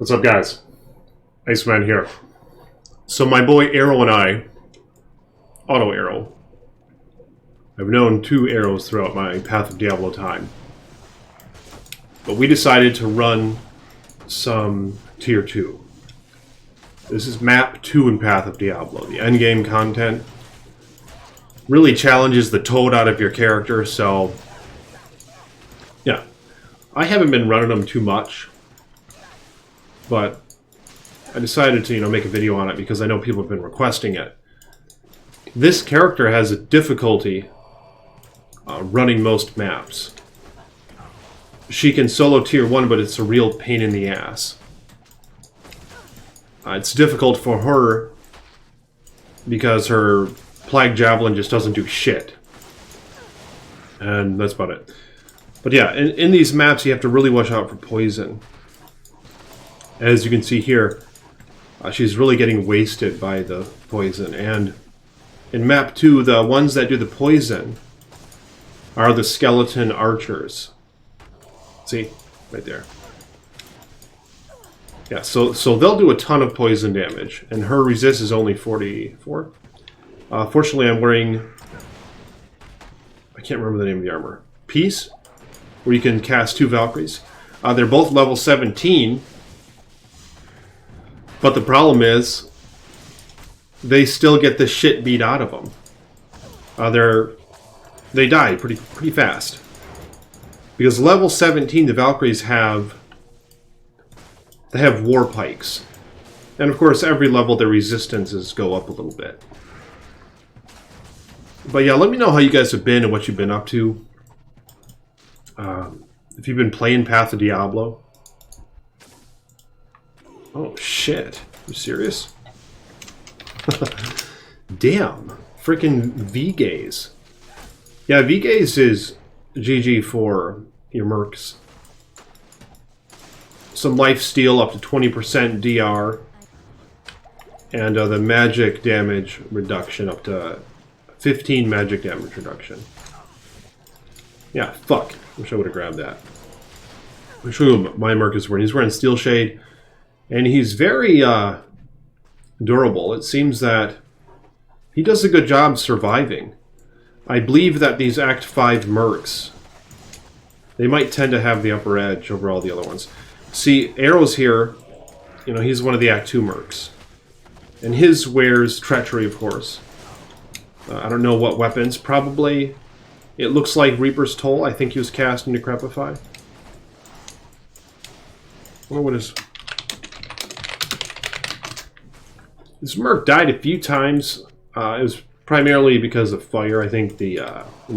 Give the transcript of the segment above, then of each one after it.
What's up, guys? Iceman here. So my boy Arrow and I, Auto Arrow, I've known two Arrows throughout my Path of Diablo time. But we decided to run some Tier 2. This is Map 2 in Path of Diablo. The endgame content really challenges the toad out of your character, so yeah. I haven't been running them too much, but I decided to, make a video on it because I know people have been requesting it. This character has a difficulty running most maps. She can solo Tier 1, but it's a real pain in the ass. It's difficult for her because her Plague Javelin just doesn't do shit. And that's about it. But yeah, in these maps you have to really watch out for poison. As you can see here, she's really getting wasted by the poison. And in map 2, the ones that do the poison are the skeleton archers. See? Right there. Yeah, so they'll do a ton of poison damage. And her resist is only 44. Fortunately, I'm wearing... I can't remember the name of the armor. Peace? Where you can cast 2 Valkyries. They're both level 17. But the problem is, they still get the shit beat out of them. They die pretty fast. Because level 17, the Valkyries have war pikes. And of course, every level their resistances go up a little bit. But yeah, let me know how you guys have been and what you've been up to. If you've been playing Path of Diablo. Oh shit. You serious? Damn. Freaking V-Gaze. Yeah, V-Gaze is GG for your Mercs. Some life steal up to 20% DR. And the magic damage reduction up to 15 magic damage reduction. Yeah, fuck. Wish I would have grabbed that. I'll show you what my Merc is wearing. He's wearing Steel Shade. And he's very durable. It seems that he does a good job surviving. I believe that these Act 5 Mercs, they might tend to have the upper edge over all the other ones. See, Arrow's here, he's one of the Act 2 Mercs. And his wears Treachery, of course. I don't know what weapons. Probably, it looks like Reaper's Toll. I think he was cast in Decrepify. I wonder what his... This Merc died a few times. It was primarily because of fire. I think in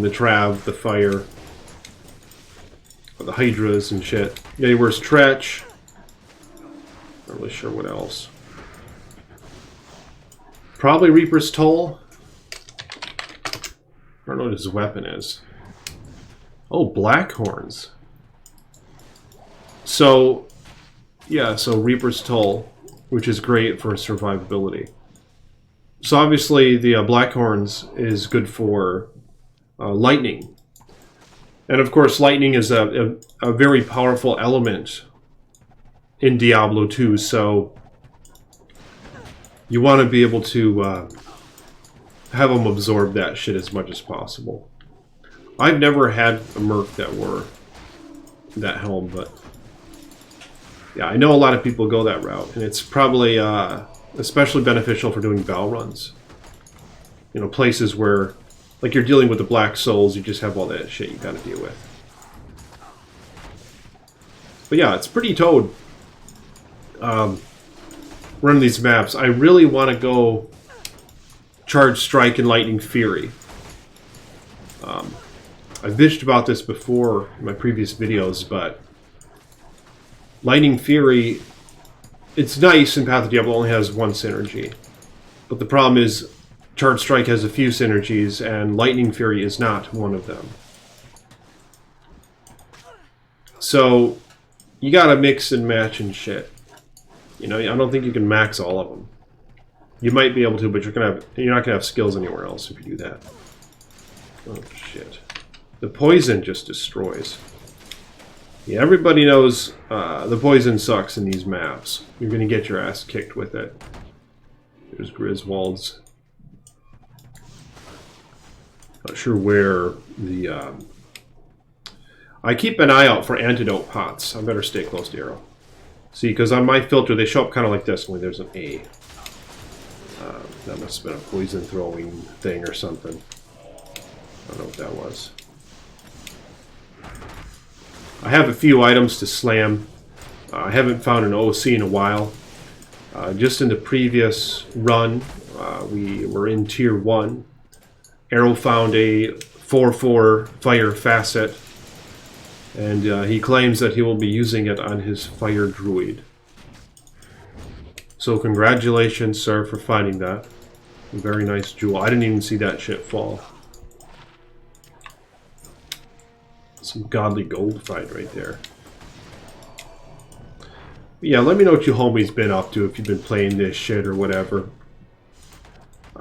the Trav, the fire, the Hydras and shit. Yeah, he wears Tretch. Not really sure what else. Probably Reaper's Toll. I don't know what his weapon is. Oh, Blackhorns. So, yeah, so Reaper's Toll, which is great for survivability. So obviously the Blackhorns is good for lightning. And of course lightning is a very powerful element in Diablo 2, so you want to be able to have them absorb that shit as much as possible. I've never had a Merc that wore that helm, but yeah, I know a lot of people go that route, and it's probably especially beneficial for doing Val runs. Places where, like you're dealing with the Black Souls, you just have all that shit you gotta deal with. But yeah, it's pretty toad. Running these maps. I really want to go Charge Strike and Lightning Fury. I bitched about this before in my previous videos, but Lightning Fury, it's nice in Path of Diablo, only has one synergy. But the problem is, Charge Strike has a few synergies, and Lightning Fury is not one of them. So, you gotta mix and match and shit. I don't think you can max all of them. You might be able to, but you're not gonna have skills anywhere else if you do that. Oh shit. The poison just destroys. Yeah, everybody knows the poison sucks in these maps. You're going to get your ass kicked with it. There's Griswold's. Not sure where the... I keep an eye out for antidote pots. I better stay close to arrow. See, because on my filter they show up kind of like this, only there's an A. That must have been a poison throwing thing or something. I don't know what that was. I have a few items to slam. I haven't found an OC in a while. Just in the previous run, we were in Tier 1. Arrow found a 4/4 fire facet, and he claims that he will be using it on his fire druid. So congratulations, sir, for finding that. Very nice jewel. I didn't even see that shit fall. Some godly gold fight right there. But yeah, let me know what you homies been up to if you've been playing this shit or whatever.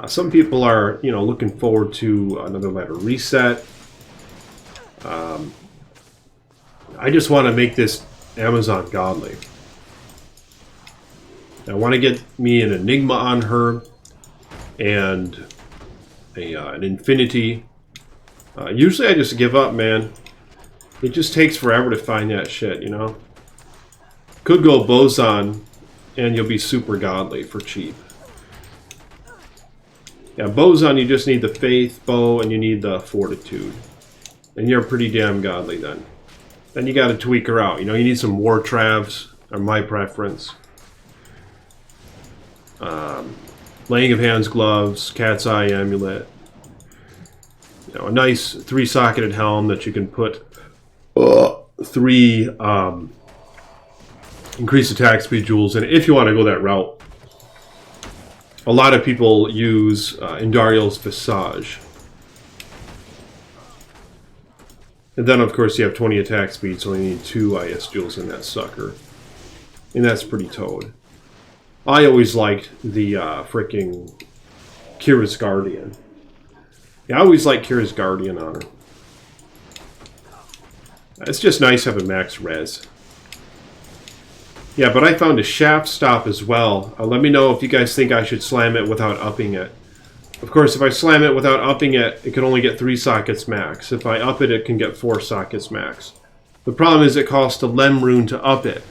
Some people are, you know, looking forward to another ladder reset. I just want to make this Amazon godly. I want to get me an Enigma on her and an Infinity. Usually I just give up, man. It just takes forever to find that shit, you know? Could go Boson, and you'll be super godly for cheap. Yeah, Boson, you just need the Faith Bow, and you need the Fortitude. And you're pretty damn godly then. Then you gotta tweak her out. You know, you need some War Travs, are my preference. Laying of Hands Gloves, Cat's Eye Amulet. You know, a nice 3-socketed helm that you can put 3 increased attack speed jewels in, if you want to go that route. A lot of people use Indariel's Visage. And then, of course, you have 20 attack speed, so you need 2 IS jewels in that sucker. And that's pretty toad. I always liked the fricking Kira's Guardian. Yeah, I always liked Kira's Guardian on her. It's just nice having max res. Yeah, but I found a shaft stop as well. Let me know if you guys think I should slam it without upping it. Of course, if I slam it without upping it, it can only get 3 sockets max. If I up it, it can get 4 sockets max. The problem is it costs a Lem rune to up it.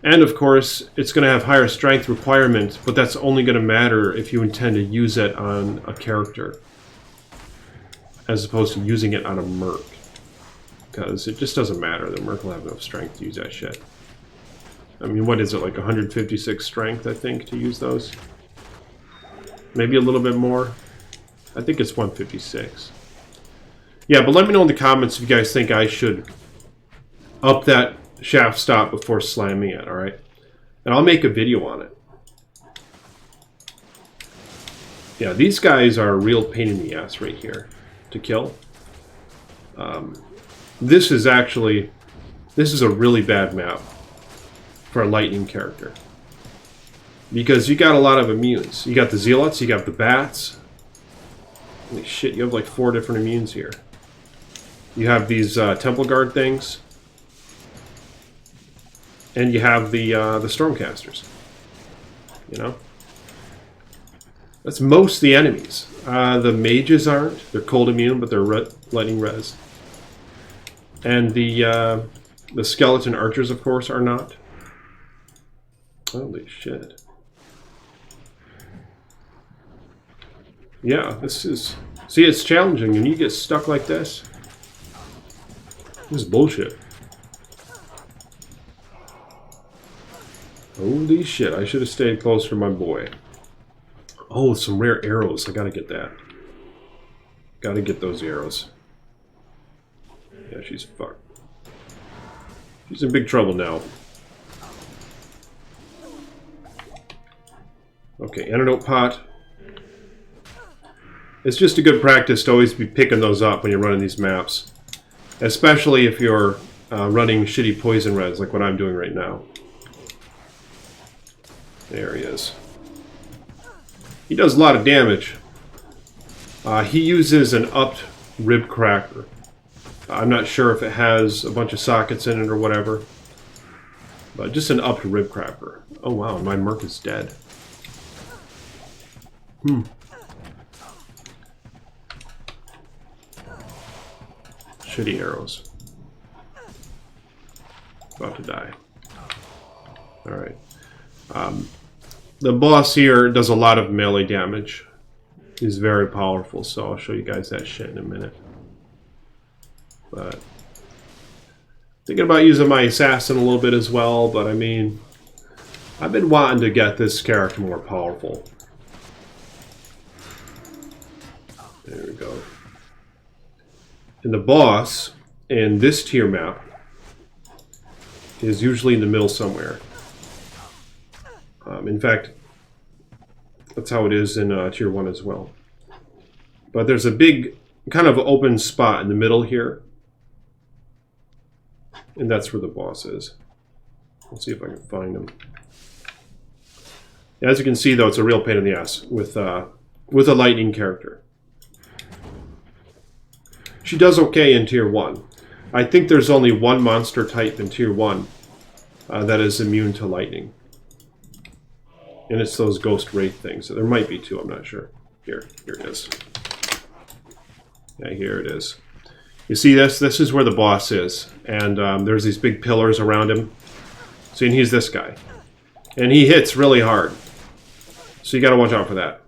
And of course, it's going to have higher strength requirements, but that's only going to matter if you intend to use it on a character, as opposed to using it on a Merc. Because it just doesn't matter. The Merc will have enough strength to use that shit. I mean, what is it, like 156 strength, I think, to use those? Maybe a little bit more. I think it's 156. Yeah, but let me know in the comments if you guys think I should up that shaft stop before slamming it, alright? And I'll make a video on it. Yeah, these guys are a real pain in the ass right here to kill. This is a really bad map for a lightning character. Because you got a lot of immunes. You got the Zealots, you got the Bats. Holy shit, you have like 4 different immunes here. You have these Temple Guard things. And you have the Stormcasters. You know? That's most of the enemies. The mages aren't. They're cold immune, but they're lightning res. And the skeleton archers, of course, are not. Holy shit. Yeah, this is... See, it's challenging, and you get stuck like this. This is bullshit. Holy shit, I should have stayed closer to my boy. Oh, some rare arrows. I gotta get that. Gotta get those arrows. Yeah, she's fucked. She's in big trouble now. Okay, antidote pot. It's just a good practice to always be picking those up when you're running these maps. Especially if you're running shitty poison res like what I'm doing right now. There he is. He does a lot of damage. He uses an upped rib cracker. I'm not sure if it has a bunch of sockets in it or whatever. But just an upped rib cracker. Oh wow, my Merc is dead. Shitty arrows. About to die. Alright. The boss here does a lot of melee damage. He's very powerful, so I'll show you guys that shit in a minute. But thinking about using my assassin a little bit as well, but I mean, I've been wanting to get this character more powerful. There we go. And the boss in this tier map is usually in the middle somewhere. In fact, that's how it is in tier 1 as well. But there's a big kind of open spot in the middle here. And that's where the boss is. Let's see if I can find him. As you can see, though, it's a real pain in the ass with a lightning character. She does okay in tier 1. I think there's only one monster type in tier 1 that is immune to lightning. And it's those ghost wraith things. There might be two, I'm not sure. Here it is. Yeah, here it is. You see this? This is where the boss is. And there's these big pillars around him. See, and he's this guy. And he hits really hard. So you gotta watch out for that.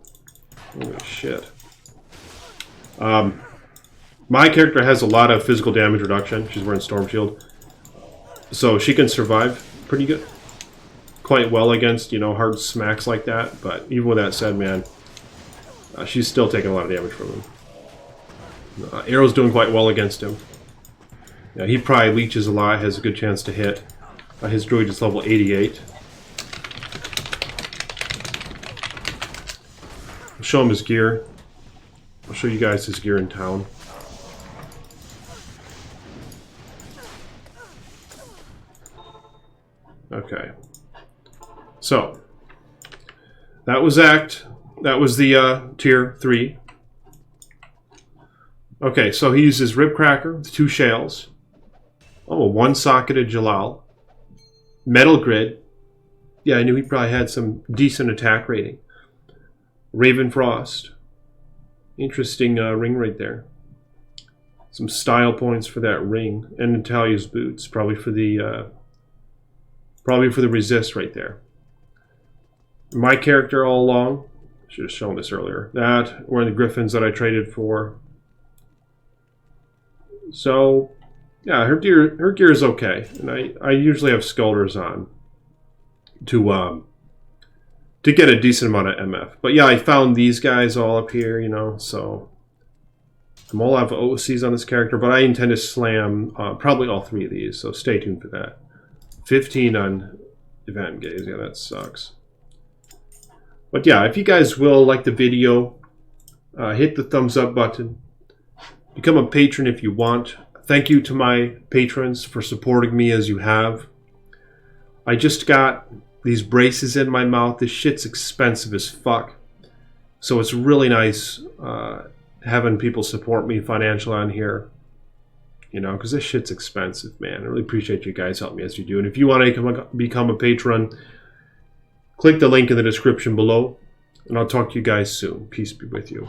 Holy shit. My character has a lot of physical damage reduction. She's wearing Storm Shield. So she can survive pretty good. Quite well against, you know, hard smacks like that. But even with that said, man, she's still taking a lot of damage from him. Arrow's doing quite well against him. Yeah, he probably leeches a lot, has a good chance to hit. His druid is level 88. I'll show him his gear. I'll show you guys his gear in town. Okay. So, that was the tier 3. Okay, so he uses Rib Cracker with 2 shales. Oh, 1 socketed Jalal. Metal Grid. Yeah, I knew he probably had some decent attack rating. Raven Frost. Interesting ring right there. Some style points for that ring. And Natalia's boots. Probably for the resist right there. My character all along. Should have shown this earlier. That, one of the griffins that I traded for. So, yeah, her gear is okay, and I usually have Skulders on to get a decent amount of MF. But yeah, I found these guys all up here, you know. So I'm all out of OCs on this character, but I intend to slam probably all 3 of these. So stay tuned for that. 15 on event gaze. Yeah, that sucks. But yeah, if you guys will like the video, hit the thumbs up button. Become a patron if you want. Thank you to my patrons for supporting me as you have. I just got these braces in my mouth. This shit's expensive as fuck. So it's really nice having people support me financially on here. You know, because this shit's expensive, man. I really appreciate you guys helping me as you do. And if you want to become a patron, click the link in the description below. And I'll talk to you guys soon. Peace be with you.